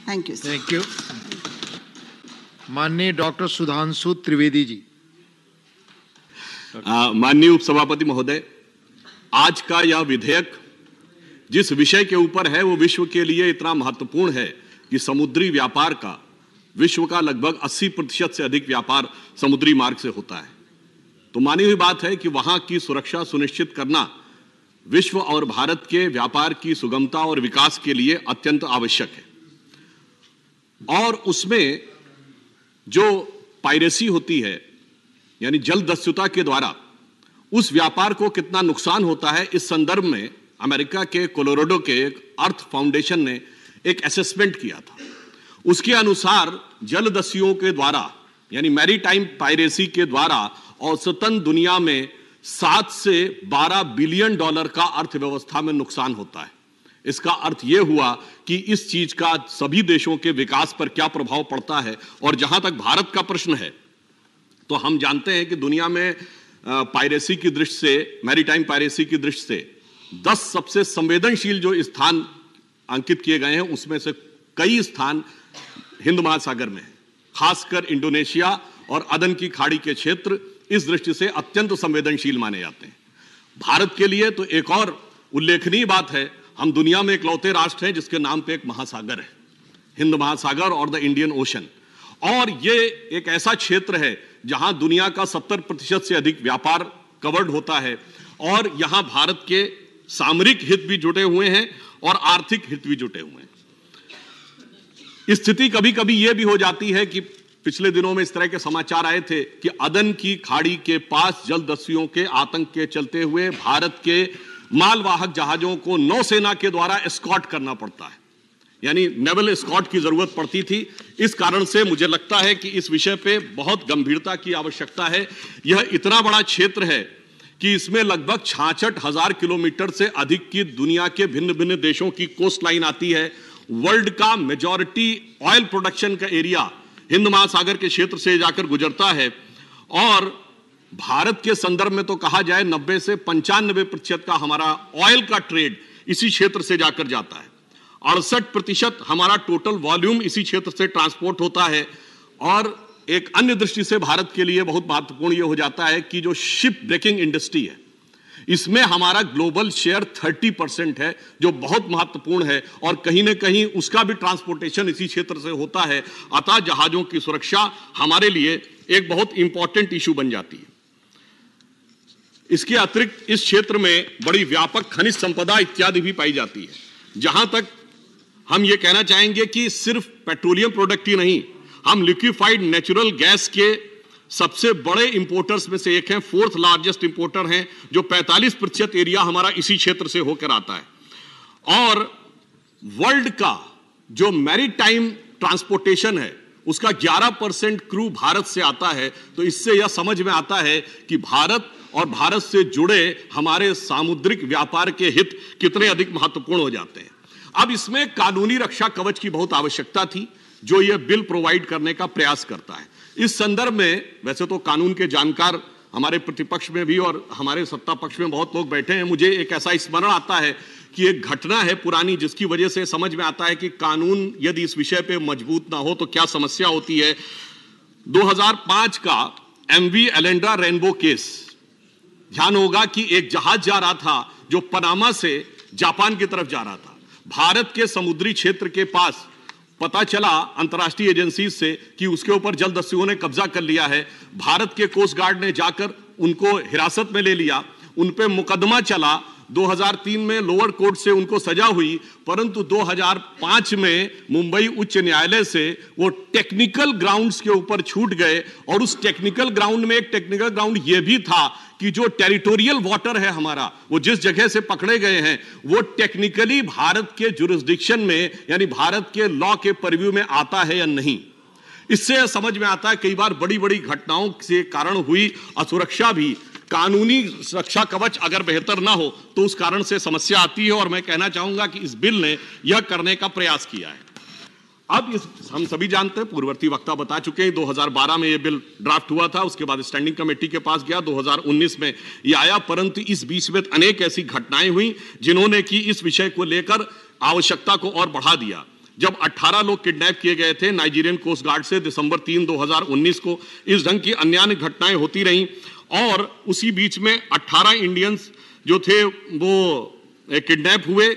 Thank you. Thank you. माननीय doctor Sudhanshu Trivedi ji. माननीय उपसभापति महोदय, आज का यह विधेयक जिस विषय के ऊपर है वो विश्व के लिए इतना महत्वपूर्ण है कि समुद्री व्यापार का विश्व का लगभग 80% से अधिक व्यापार समुद्री मार्ग से होता है। तो मानी हुई बात है कि वहां की सुरक्षा सुनिश्चित करना विश्व और भारत के व्यापार की सुगमता और विकास के लिए अत्यंत आवश्यक है। और उसमें जो पायरेसी होती है, यानी जलदस्युता के द्वारा उस व्यापार को कितना नुकसान होता है, इस संदर्भ में अमेरिका के कोलोराडो के एक अर्थ फाउंडेशन ने एक असेसमेंट किया था। उसके अनुसार जलदस्युओं के द्वारा यानी मैरीटाइम पायरेसी के द्वारा औसतन दुनिया में 7 से 12 बिलियन डॉलर का अर्थव्यवस्था में नुकसान होता है। इसका अर्थ यह हुआ कि इस चीज का सभी देशों के विकास पर क्या प्रभाव पड़ता है। और जहां तक भारत का प्रश्न है, तो हम जानते हैं कि दुनिया में पायरेसी की दृष्टि से, मैरीटाइम पायरेसी की दृष्टि से 10 सबसे संवेदनशील जो स्थान अंकित किए गए हैं, उसमें से कई स्थान हिंद महासागर में है। खासकर इंडोनेशिया और अदन की खाड़ी के क्षेत्र इस दृष्टि से अत्यंत संवेदनशील माने जाते हैं। भारत के लिए तो एक और उल्लेखनीय बात है, हम दुनिया में इकलौते राष्ट्र हैं जिसके नाम पे एक महासागर है, हिंद महासागर और द इंडियन ओशन। और ये एक ऐसा क्षेत्र है जहां दुनिया का 70% से अधिक व्यापार कवर्ड होता है और यहां भारत के सामरिक हित भी जुटे हुए हैं और आर्थिक हित भी जुटे हुए हैं। स्थिति कभी कभी यह भी हो जाती है कि पिछले दिनों में इस तरह के समाचार आए थे कि अदन की खाड़ी के पास जलदस्युओं के आतंक के चलते हुए भारत के मालवाहक जहाजों को नौसेना के द्वारा एस्कॉर्ट करना पड़ता है, यानी नेवल एस्कॉर्ट की जरूरत पड़ती थी। इस कारण से मुझे लगता है कि इस विषय पे बहुत गंभीरता की आवश्यकता है। यह इतना बड़ा क्षेत्र है कि इसमें लगभग 66,000 किलोमीटर से अधिक की दुनिया के भिन्न भिन्न देशों की कोस्ट लाइन आती है। वर्ल्ड का मेजॉरिटी ऑयल प्रोडक्शन का एरिया हिंद महासागर के क्षेत्र से जाकर गुजरता है और भारत के संदर्भ में तो कहा जाए 90 से 95% का हमारा ऑयल का ट्रेड इसी क्षेत्र से जाकर जाता है। 68% हमारा टोटल वॉल्यूम इसी क्षेत्र से ट्रांसपोर्ट होता है। और एक अन्य दृष्टि से भारत के लिए बहुत महत्वपूर्ण यह हो जाता है कि जो शिप ब्रेकिंग इंडस्ट्री है, इसमें हमारा ग्लोबल शेयर 30% है, जो बहुत महत्वपूर्ण है और कहीं ना कहीं उसका भी ट्रांसपोर्टेशन इसी क्षेत्र से होता है। अतः जहाजों की सुरक्षा हमारे लिए एक बहुत इंपॉर्टेंट इशू बन जाती है। इसके अतिरिक्त इस क्षेत्र में बड़ी व्यापक खनिज संपदा इत्यादि भी पाई जाती है। जहां तक हम ये कहना चाहेंगे कि सिर्फ पेट्रोलियम प्रोडक्ट ही नहीं, हम लिक्विफाइड नेचुरल गैस के सबसे बड़े इंपोर्टर्स में से एक हैं, 4th लार्जेस्ट इंपोर्टर हैं, जो 45% एरिया हमारा इसी क्षेत्र से होकर आता है। और वर्ल्ड का जो मैरीटाइम ट्रांसपोर्टेशन है उसका 11% क्रू भारत से आता है। तो इससे यह समझ में आता है कि भारत और भारत से जुड़े हमारे सामुद्रिक व्यापार के हित कितने अधिक महत्वपूर्ण हो जाते हैं। अब इसमें कानूनी रक्षा कवच की बहुत आवश्यकता थी, जो यह बिल प्रोवाइड करने का प्रयास करता है। इस संदर्भ में वैसे तो कानून के जानकार हमारे प्रतिपक्ष में भी और हमारे सत्ता पक्ष में बहुत लोग बैठे हैं। मुझे एक ऐसा स्मरण आता है कि एक घटना है पुरानी, जिसकी वजह से समझ में आता है कि कानून यदि इस विषय पे मजबूत ना हो तो क्या समस्या होती है। 2005 का MV एलेंड्रा रेनबो केस, ध्यान होगा कि एक जहाज जा रहा था जो पनामा से जापान की तरफ जा रहा था। भारत के समुद्री क्षेत्र के पास पता चला अंतर्राष्ट्रीय एजेंसी से कि उसके ऊपर जलदस्युओं ने कब्जा कर लिया है। भारत के कोस्ट गार्ड ने जाकर उनको हिरासत में ले लिया, उन पे मुकदमा चला। 2003 में लोअर कोर्ट से उनको सजा हुई, परंतु 2005 में मुंबई उच्च न्यायालय से वो टेक्निकल ग्राउंड्स के ऊपर छूट गए। और उस टेक्निकल ग्राउंड में एक टेक्निकल ग्राउंड ये भी था कि जो टेरिटोरियल वाटर है हमारा, वो जिस जगह से पकड़े गए हैं वो टेक्निकली भारत के जुरिस्डिक्शन में यानी भारत के लॉ के परव्यू में आता है या नहीं। इससे समझ में आता है कई बार बड़ी बड़ी घटनाओं से कारण हुई असुरक्षा भी कानूनी सुरक्षा कवच अगर बेहतर ना हो तो उस कारण से समस्या आती है। और मैं कहना चाहूंगा कि इस बिल ने यह करने का प्रयास किया है। अब हम सभी जानते हैं, पूर्ववर्ती वक्ता बता चुके हैं, 2012 में यह बिल ड्राफ्ट हुआ था, उसके बाद स्टैंडिंग कमेटी के पास गया, 2019 में यह आया। परंतु इस बीच में अनेक ऐसी घटनाएं हुई जिन्होंने कि इस विषय को लेकर आवश्यकता को और बढ़ा दिया। जब 18 लोग किडनैप किए गए थे नाइजीरियन कोस्ट गार्ड से दिसंबर 3, 2019 को। इस ढंग की अन्य घटनाएं होती रहीं और उसी बीच में 18 इंडियंस जो थे वो किडनैप हुए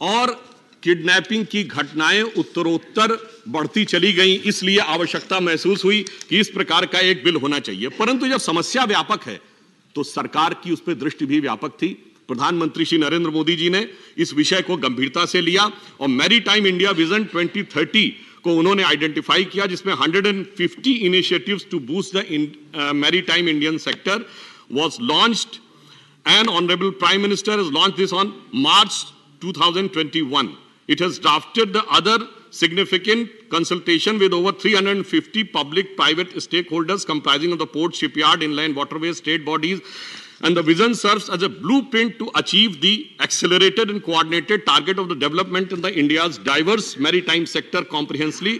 और किडनैपिंग की घटनाएं उत्तरोत्तर बढ़ती चली गईं। इसलिए आवश्यकता महसूस हुई कि इस प्रकार का एक बिल होना चाहिए। परंतु जब समस्या व्यापक है तो सरकार की उस पर दृष्टि भी व्यापक थी। प्रधानमंत्री श्री नरेंद्र मोदी जी ने इस विषय को गंभीरता से लिया और मैरीटाइम इंडिया विजन 2030 को उन्होंने आइडेंटिफाई किया, जिसमें 150 initiatives to boost the maritime Indian sector was launched and Honorable Prime Minister has launched this on March 2021. It has drafted the other significant consultation with over 350 public-private stakeholders comprising of the port, shipyard, inland waterways, state bodies, and the vision serves as a blueprint to achieve the accelerated and coordinated target of the development in the India's diverse maritime sector comprehensively,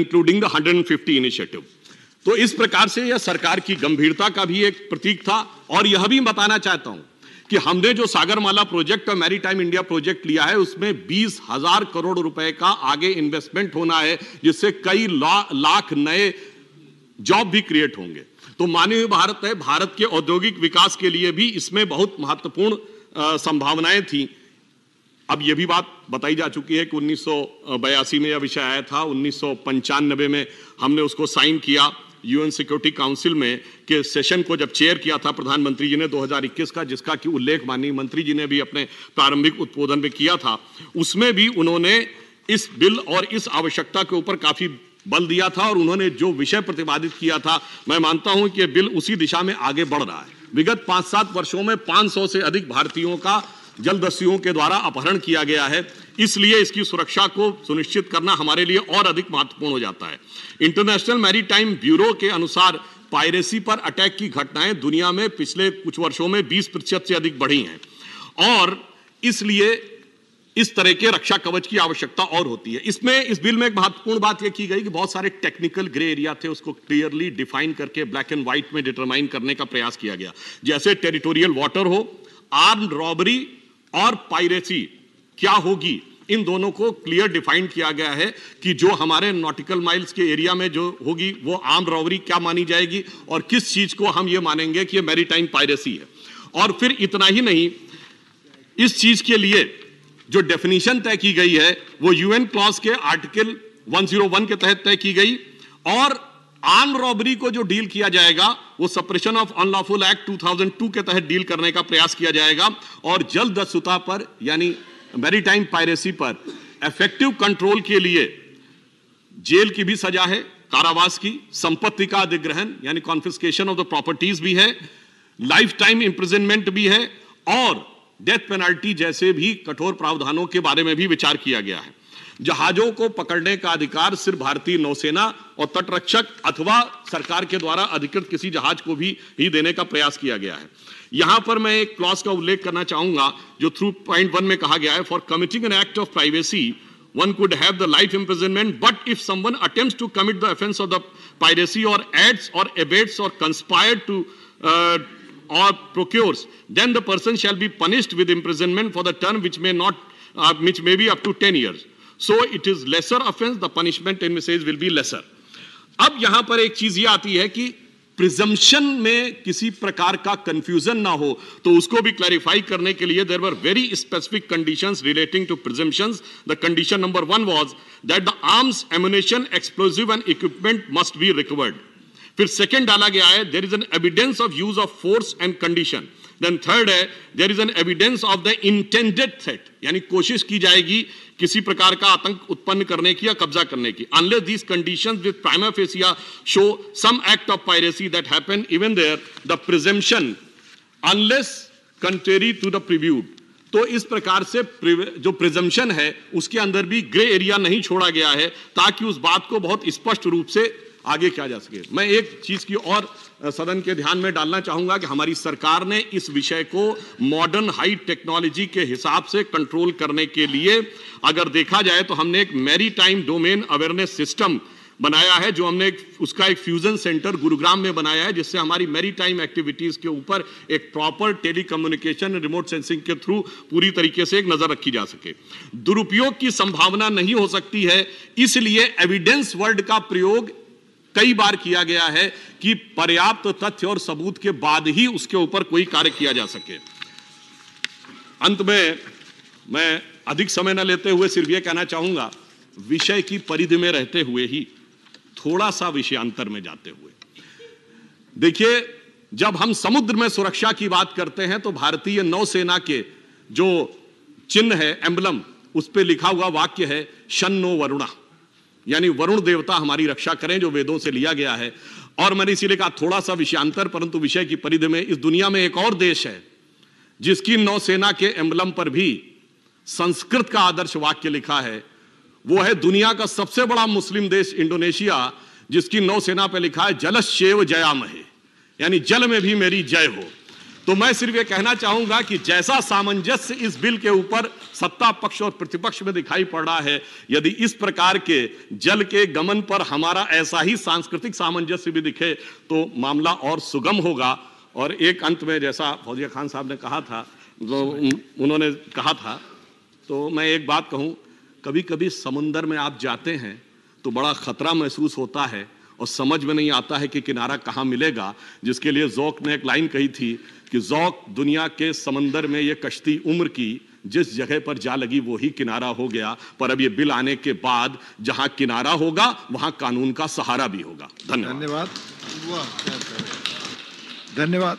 including the 150 initiative. तो इस प्रकार से यह सरकार की गंभीरता का भी एक प्रतीक था। और यह भी बताना चाहता हूं कि हमने जो सागरमाला प्रोजेक्ट और मैरीटाइम इंडिया प्रोजेक्ट लिया है उसमें 20,000 करोड़ रुपए का आगे इन्वेस्टमेंट होना है, जिससे कई लाख नए जॉब भी क्रिएट होंगे। तो मानवीय भारत है, भारत के औद्योगिक विकास के लिए भी इसमें बहुत महत्वपूर्ण संभावनाएं थी। अब यह भी बात बताई जा चुकी है कि 1982 में यह विषय आया था, 1995 में हमने उसको साइन किया यूएन सिक्योरिटी काउंसिल में के सेशन को जब चेयर किया था प्रधानमंत्री जी ने 2021 का, जिसका कि उल्लेख माननीय मंत्री जी ने भी अपने प्रारंभिक उद्बोधन में किया था। उसमें भी उन्होंने इस बिल और इस आवश्यकता के ऊपर काफी बल दिया था और उन्होंने जो विषय प्रतिपादित किया था, मैं मानता हूं कि बिल उसी दिशा में आगे बढ़ रहा है। विगत 5-7 वर्षों में 500 से अधिक भारतीयों का जलदस्युओं के द्वारा अपहरण किया गया है, इसलिए इसकी सुरक्षा को सुनिश्चित करना हमारे लिए और अधिक महत्वपूर्ण हो जाता है। इंटरनेशनल मैरीटाइम ब्यूरो के अनुसार पायरेसी पर अटैक की घटनाएं दुनिया में पिछले कुछ वर्षों में 20% से अधिक बढ़ी हैं और इसलिए इस तरह के रक्षा कवच की आवश्यकता और होती है। इस बिल में एक महत्वपूर्ण बात यह की गई कि बहुत सारे टेक्निकल ग्रे एरिया थे, उसको क्लियरली डिफाइन करके ब्लैक एंड व्हाइट में डिटरमाइन करने का प्रयास किया गया, जैसे टेरिटोरियल वाटर हो, आर्म्ड रॉबरी और पायरेसी क्या होगी, इन दोनों को क्लियर डिफाइन किया गया है कि जो हमारे नॉटिकल माइल्स के एरिया में जो होगी वो आर्म्ड रॉबरी क्या मानी जाएगी और किस चीज को हम ये मानेंगे कि ये मैरीटाइम पायरेसी है। और फिर इतना ही नहीं, इस चीज के लिए जो डेफिनेशन तय की गई है वो यूएन क्लॉज के आर्टिकल 101 के तहत तय की गई और आर्म रॉबरी को जो डील किया जाएगा वो सप्रेशन ऑफ अनलॉफुल एक्ट 2002 के तहत डील करने का प्रयास किया जाएगा और जलदस्युता पर यानी मैरीटाइम पायरेसी पर इफेक्टिव कंट्रोल के लिए जेल की भी सजा है, कारावास की, संपत्ति का अधिग्रहण यानी कॉन्फिस्केशन ऑफ द प्रॉपर्टीज भी है, लाइफ टाइम इंप्रिजनमेंट भी है और डेथ पेनल्टी जैसे भी कठोर प्रावधानों के बारे में भी विचार किया गया है। जहाजों को पकड़ने का अधिकार सिर्फ भारतीय नौसेना और तटरक्षक अथवा सरकार के द्वारा अधिकृत किसी जहाज को भी ही देने का प्रयास किया गया है। यहां पर मैं एक क्लॉज का उल्लेख करना चाहूंगा जो थ्रू पॉइंट 1 में कहा गया है, for committing an act of privacy one could have the life imprisonment, but if someone attempts to commit the offense of the piracy or adds or abates or conspired to or procures, then the person shall be punished with imprisonment for the term which may be up to 10 years. So it is lesser offense, the punishment in which will be lesser. अब यहां पर एक चीज ये आती है कि presumption में किसी प्रकार का कंफ्यूजन ना हो तो उसको भी क्लैरिफाई करने के लिए there were very specific conditions relating to presumptions. The condition number 1 was that the arms, ammunition, explosive and equipment must be recovered. फिर सेकंड डाला गया है there is an evidence of use of force and condition. Then third है there is an evidence of the intended threat, यानी कोशिश की जाएगी किसी प्रकार का आतंक उत्पन्न करने की या कब्जा करने की। Unless these conditions with prima facie show some act of piracy that happened even there the presumption unless contrary to the previewed. तो इस प्रकार से जो प्रिजम्पशन है उसके अंदर भी ग्रे एरिया नहीं छोड़ा गया है ताकि उस बात को बहुत स्पष्ट रूप से आगे किया जा सके। मैं एक चीज की और सदन के ध्यान में डालना चाहूंगा कि हमारी सरकार ने इस विषय को मॉडर्न हाई टेक्नोलॉजी के हिसाब से कंट्रोल करने के लिए अगर देखा जाए तो हमने एक मैरीटाइम डोमेन अवेयरनेस सिस्टम बनाया है, जो हमने उसका एक फ्यूजन सेंटर गुरुग्राम में बनाया है, जिससे हमारी मैरीटाइम एक्टिविटीज के ऊपर एक प्रॉपर टेलीकम्युनिकेशन रिमोट सेंसिंग के थ्रू पूरी तरीके से एक नजर रखी जा सके। दुरुपयोग की संभावना नहीं हो सकती है, इसलिए एविडेंस वर्ड का प्रयोग कई बार किया गया है कि पर्याप्त तथ्य और सबूत के बाद ही उसके ऊपर कोई कार्य किया जा सके। अंत में मैं अधिक समय न लेते हुए सिर्फ यह कहना चाहूंगा, विषय की परिधि में रहते हुए ही थोड़ा सा विषयांतर में जाते हुए, देखिए, जब हम समुद्र में सुरक्षा की बात करते हैं तो भारतीय नौसेना के जो चिन्ह है, एम्बलम, उस पर लिखा हुआ वाक्य है शन्नो वरुणा, यानी वरुण देवता हमारी रक्षा करें, जो वेदों से लिया गया है। और मैंने इसीलिए कहा थोड़ा सा विषयांतर, परंतु विषय की परिधि में, इस दुनिया में एक और देश है जिसकी नौसेना के एम्बलम पर भी संस्कृत का आदर्श वाक्य लिखा है। वो है दुनिया का सबसे बड़ा मुस्लिम देश इंडोनेशिया, जिसकी नौसेना पर लिखा है जलश्चैव जयामहे, यानी जल में भी मेरी जय हो। तो मैं सिर्फ ये कहना चाहूंगा कि जैसा सामंजस्य इस बिल के ऊपर सत्ता पक्ष और प्रतिपक्ष में दिखाई पड़ रहा है, यदि इस प्रकार के जल के गमन पर हमारा ऐसा ही सांस्कृतिक सामंजस्य भी दिखे तो मामला और सुगम होगा। और एक अंत में, जैसा फौजिया खान साहब ने कहा था, जो उन्होंने कहा था, तो मैं एक बात कहूं, कभी कभी समुंदर में आप जाते हैं तो बड़ा खतरा महसूस होता है और समझ में नहीं आता है कि किनारा कहां मिलेगा, जिसके लिए ज़ौक़ ने एक लाइन कही थी कि ज़ौक़ दुनिया के समंदर में ये कश्ती उम्र की, जिस जगह पर जा लगी वो ही किनारा हो गया। पर अब ये बिल आने के बाद जहां किनारा होगा वहां कानून का सहारा भी होगा। धन्यवाद। धन्यवाद।